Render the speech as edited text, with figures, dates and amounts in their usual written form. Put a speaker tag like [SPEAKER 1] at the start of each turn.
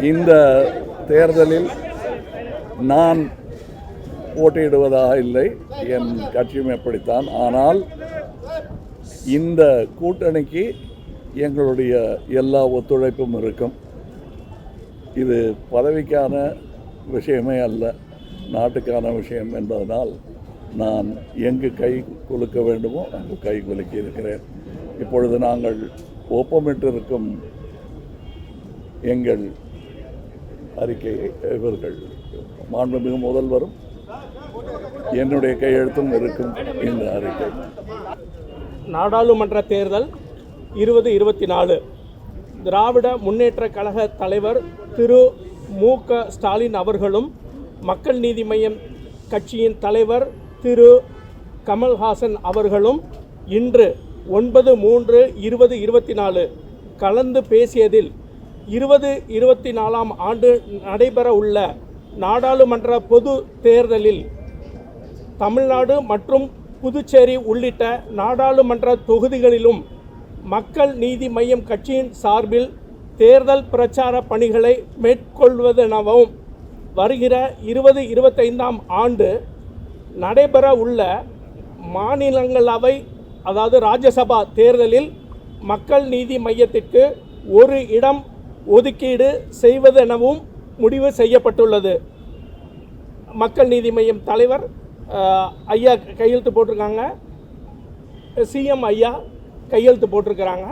[SPEAKER 1] இந்த தேர்தலில் நான் போட்டியிடுவதாக இல்லை, என் கட்சியும் எப்படித்தான். ஆனால் இந்த கூட்டணிக்கு எங்களுடைய எல்லா ஒத்துழைப்பும் இருக்கும். இது பதவிக்கான விஷயமே அல்ல, நாட்டுக்கான விஷயம் என்பதனால் நான் எங்கு கை குலுக்க வேண்டுமோ அங்கு கை குலுக்கி இருக்கிறேன். இப்பொழுது நாங்கள் ஒப்பமிட்டிருக்கும் எங்கள் அறிக்கையை இவர்கள் மாண்புமிகு முதல்வரும் என்னுடைய கையெழுத்தும் இருக்கும். இந்த அறிக்கை
[SPEAKER 2] நாடாளுமன்ற தேர்தல் 2024 திராவிட முன்னேற்ற கழக தலைவர் திரு மு.க. ஸ்டாலின் அவர்களும் மக்கள் நீதி மய்யம் கட்சியின் தலைவர் திரு கமல்ஹாசன் அவர்களும் இன்று 9/3/2024 கலந்து பேசியதில் 2024ஆம் ஆண்டு நடைபெற உள்ள நாடாளுமன்ற பொது தேர்தலில் தமிழ்நாடு மற்றும் புதுச்சேரி உள்ளிட்ட நாடாளுமன்ற தொகுதிகளிலும் மக்கள் நீதி மய்யம் கட்சியின் சார்பில் தேர்தல் பிரச்சார பணிகளை மேற்கொள்வதெனவும் வருகிற 2025ஆம் ஆண்டு நடைபெற உள்ள மாநிலங்களவை அதாவது ராஜ்யசபா தேர்தலில் மக்கள் நீதி மய்யத்திற்கு ஒரு இடம் ஒதுக்கீடு செய்வதெனவும் முடிவு செய்யப்பட்டுள்ளது. மக்கள் நீதி மய்யம் தலைவர் ஐயா கையெழுத்து போட்டிருக்காங்க, சிஎம் ஐயா கையெழுத்து போட்டிருக்கிறாங்க.